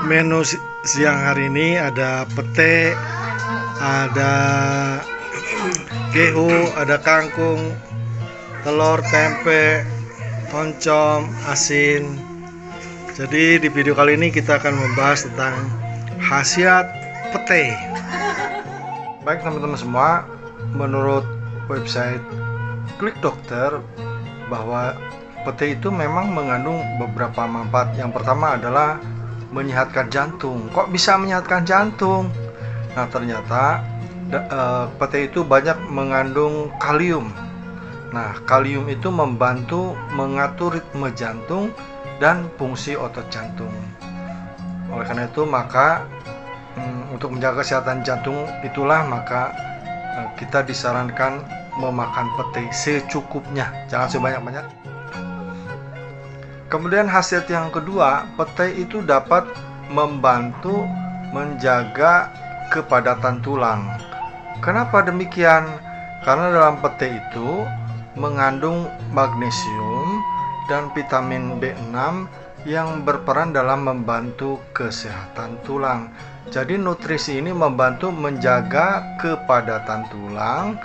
Menu siang hari ini ada pete, ada gehu, ada kangkung, telur, tempe, oncom, asin. Jadi di video kali ini kita akan membahas tentang khasiat pete. Baik teman-teman semua, menurut website Klik Dokter bahwa pete itu memang mengandung beberapa manfaat. Yang pertama adalah menyehatkan jantung. Kok bisa menyehatkan jantung? Nah, ternyata pete itu banyak mengandung kalium. Nah, kalium itu membantu mengatur ritme jantung dan fungsi otot jantung. Oleh karena itu, maka untuk menjaga kesehatan jantung itulah maka kita disarankan memakan pete secukupnya, jangan sebanyak-banyak. Kemudian khasiat yang kedua, pete itu dapat membantu menjaga kepadatan tulang. Kenapa demikian? Karena dalam pete itu mengandung magnesium dan vitamin B6 yang berperan dalam membantu kesehatan tulang. Jadi nutrisi ini membantu menjaga kepadatan tulang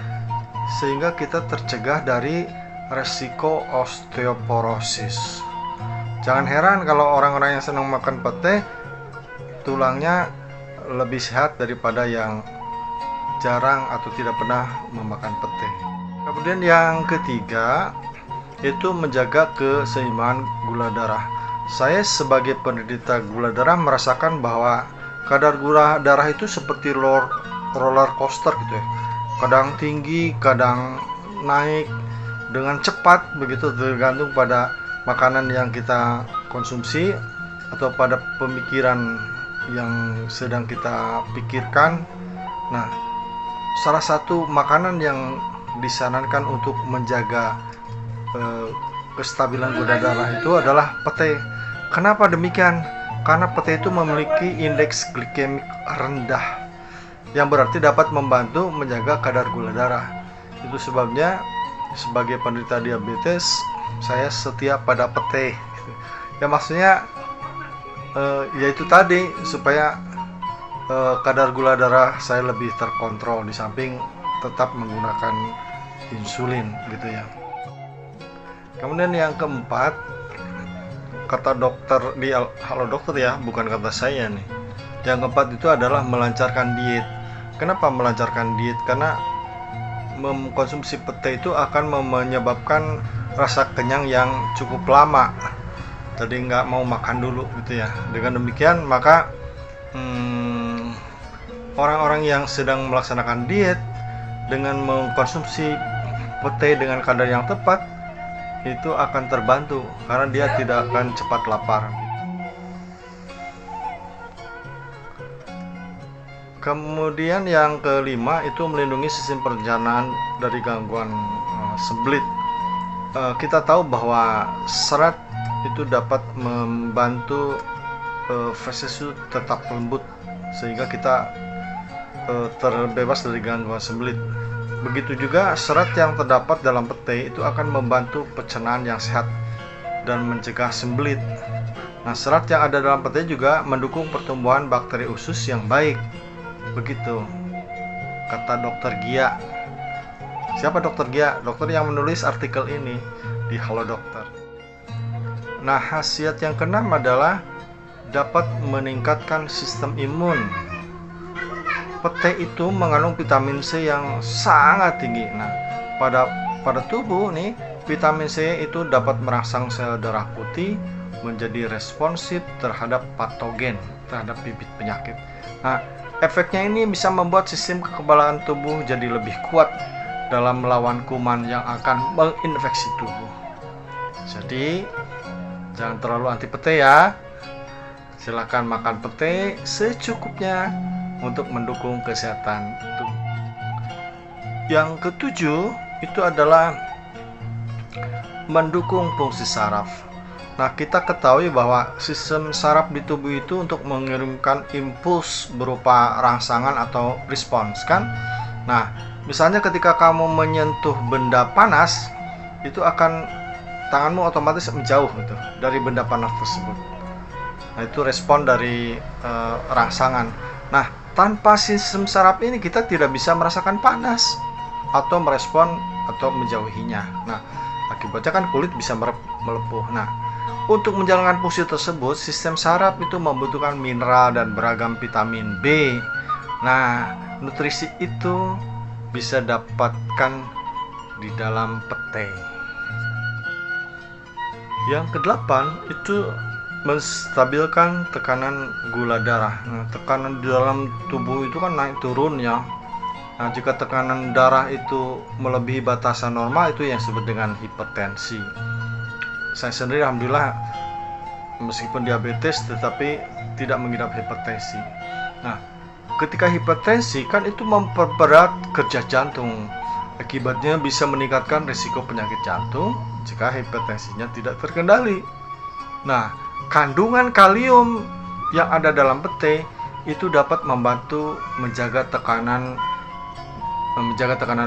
sehingga kita tercegah dari resiko osteoporosis. Jangan heran kalau orang-orang yang senang makan pete tulangnya lebih sehat daripada yang jarang atau tidak pernah memakan pete. Kemudian yang ketiga itu menjaga keseimbangan gula darah. Saya sebagai penderita gula darah merasakan bahwa kadar gula darah itu seperti roller coaster gitu ya. Kadang tinggi, kadang naik dengan cepat, begitu tergantung pada makanan yang kita konsumsi atau pada pemikiran yang sedang kita pikirkan. Nah, salah satu makanan yang disarankan untuk menjaga kestabilan gula darah itu adalah pete. Kenapa demikian? Karena pete itu memiliki indeks glikemik rendah, yang berarti dapat membantu menjaga kadar gula darah. Itu sebabnya sebagai penderita diabetes saya setia pada pete. Ya maksudnya yaitu tadi supaya kadar gula darah saya lebih terkontrol, di samping tetap menggunakan insulin gitu ya. Kemudian yang keempat, kata dokter di Halo Dokter ya, bukan kata saya nih. Yang keempat itu adalah melancarkan diet. Kenapa melancarkan diet? Karena mengkonsumsi pete itu akan menyebabkan rasa kenyang yang cukup lama, jadi nggak mau makan dulu gitu ya. Dengan demikian maka orang-orang yang sedang melaksanakan diet dengan mengkonsumsi pete dengan kadar yang tepat itu akan terbantu karena dia tidak akan cepat lapar. Kemudian yang kelima itu melindungi sistem pencernaan dari gangguan sembelit. Kita tahu bahwa serat itu dapat membantu feses itu tetap lembut sehingga kita terbebas dari gangguan sembelit. Begitu juga serat yang terdapat dalam pete itu akan membantu pencernaan yang sehat dan mencegah sembelit. Nah, serat yang ada dalam pete juga mendukung pertumbuhan bakteri usus yang baik. Begitu kata Dokter Gia. Siapa Dokter Gia? Dokter yang menulis artikel ini di Halo Dokter. Nah, khasiat yang keenam adalah dapat meningkatkan sistem imun. Pete itu mengandung vitamin C yang sangat tinggi. Nah, pada tubuh nih, vitamin C itu dapat merangsang sel darah putih menjadi responsif terhadap patogen, terhadap bibit penyakit. Nah, efeknya ini bisa membuat sistem kekebalan tubuh jadi lebih kuat dalam melawan kuman yang akan menginfeksi tubuh. Jadi jangan terlalu anti pete ya. Silakan makan pete secukupnya untuk mendukung kesehatan tubuh. Yang ketujuh itu adalah mendukung fungsi saraf. Nah, kita ketahui bahwa sistem saraf di tubuh itu untuk mengirimkan impuls berupa rangsangan atau respons kan. Nah, misalnya ketika kamu menyentuh benda panas, itu akan tanganmu otomatis menjauh gitu dari benda panas tersebut. Nah, itu respon dari rangsangan. Nah, tanpa sistem saraf ini kita tidak bisa merasakan panas atau merespon atau menjauhinya. Nah, akibatnya kan kulit bisa melepuh. Nah, untuk menjalankan fungsi tersebut, sistem saraf itu membutuhkan mineral dan beragam vitamin B. Nah, nutrisi itu bisa dapatkan di dalam pete. Yang kedelapan itu menstabilkan tekanan gula darah. Nah, tekanan di dalam tubuh itu kan naik turun ya. Nah, jika tekanan darah itu melebihi batasan normal, itu yang disebut dengan hipertensi. Saya sendiri alhamdulillah meskipun diabetes tetapi tidak mengidap hipertensi. Nah, ketika hipertensi kan itu memperberat kerja jantung. Akibatnya bisa meningkatkan risiko penyakit jantung jika hipertensinya tidak terkendali. Nah, kandungan kalium yang ada dalam pete itu dapat membantu menjaga tekanan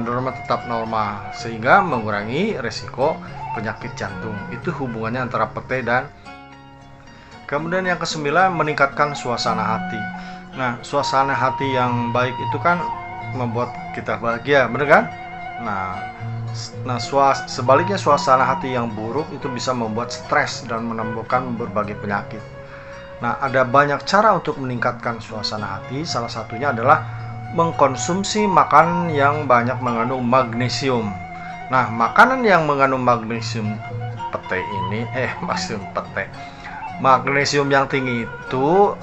darah tetap normal sehingga mengurangi risiko penyakit jantung. Itu hubungannya antara pete dan. Kemudian yang kesembilan, meningkatkan suasana hati. Nah, suasana hati yang baik itu kan membuat kita bahagia, benar kan? Nah, sebaliknya suasana hati yang buruk itu bisa membuat stres dan menimbulkan berbagai penyakit. Nah, ada banyak cara untuk meningkatkan suasana hati. Salah satunya adalah mengkonsumsi makanan yang banyak mengandung magnesium. Nah, makanan yang mengandung magnesium pete ini, magnesium yang tinggi itu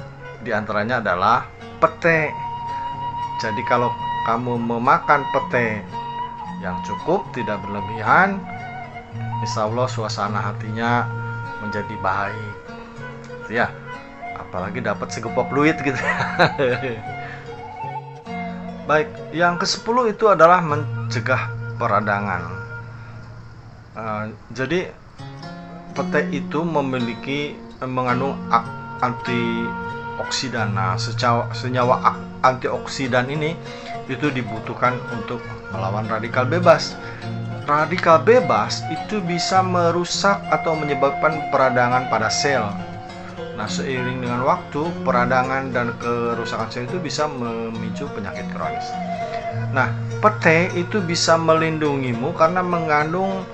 diantaranya adalah pete. Jadi kalau kamu memakan pete yang cukup, tidak berlebihan, insya Allah suasana hatinya menjadi baik ya, apalagi dapat segepok duit gitu. Baik, yang ke-10 itu adalah mencegah peradangan. Jadi pete itu mengandung antioksidan. Nah, senyawa antioksidan ini itu dibutuhkan untuk melawan radikal bebas. Radikal bebas itu bisa merusak atau menyebabkan peradangan pada sel. Nah, seiring dengan waktu, peradangan dan kerusakan sel itu bisa memicu penyakit kronis. Nah, pete itu bisa melindungimu karena mengandung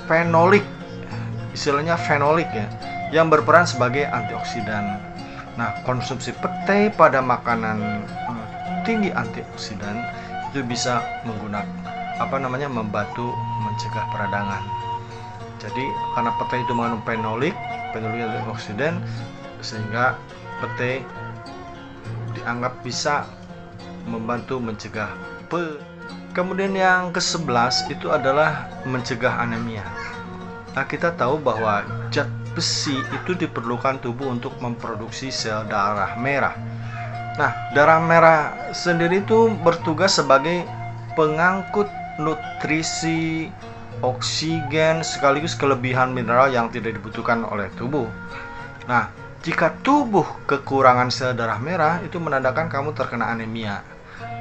fenolik, istilahnya fenolik ya, yang berperan sebagai antioksidan. Nah, konsumsi pete pada makanan tinggi antioksidan itu bisa membantu mencegah peradangan. Jadi karena pete itu mengandung fenolik antioksidan, sehingga pete dianggap bisa membantu mencegah Kemudian yang ke-11 itu adalah mencegah anemia. Nah, kita tahu bahwa zat besi itu diperlukan tubuh untuk memproduksi sel darah merah. Nah, darah merah sendiri itu bertugas sebagai pengangkut nutrisi, oksigen, sekaligus kelebihan mineral yang tidak dibutuhkan oleh tubuh. Nah, jika tubuh kekurangan sel darah merah, itu menandakan kamu terkena anemia.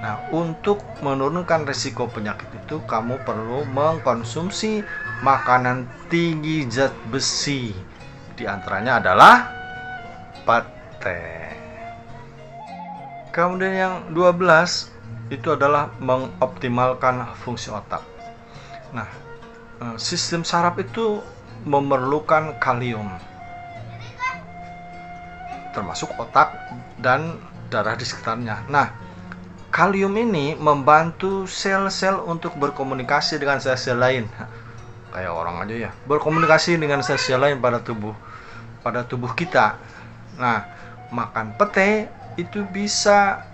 Nah, untuk menurunkan risiko penyakit itu, kamu perlu mengkonsumsi makanan tinggi zat besi. Di antaranya adalah pete. Kemudian yang 12 itu adalah mengoptimalkan fungsi otak. Nah, sistem saraf itu memerlukan kalium, termasuk otak dan darah di sekitarnya. Nah, kalium ini membantu sel-sel untuk berkomunikasi dengan sel-sel lain. Kayak orang aja ya, berkomunikasi dengan sel-sel lain pada tubuh kita. Nah, makan pete itu bisa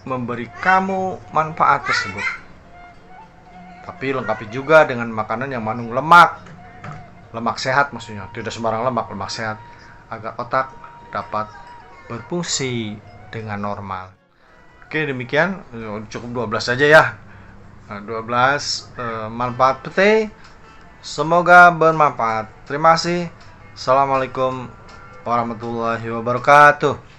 memberi kamu manfaat tersebut. Tapi lengkapi juga dengan makanan yang mengandung lemak sehat, maksudnya tidak sembarang lemak sehat, agar otak dapat berfungsi dengan normal. Oke, demikian, cukup 12 saja ya. 12 manfaat pete, semoga bermanfaat. Terima kasih. Assalamualaikum warahmatullahi wabarakatuh.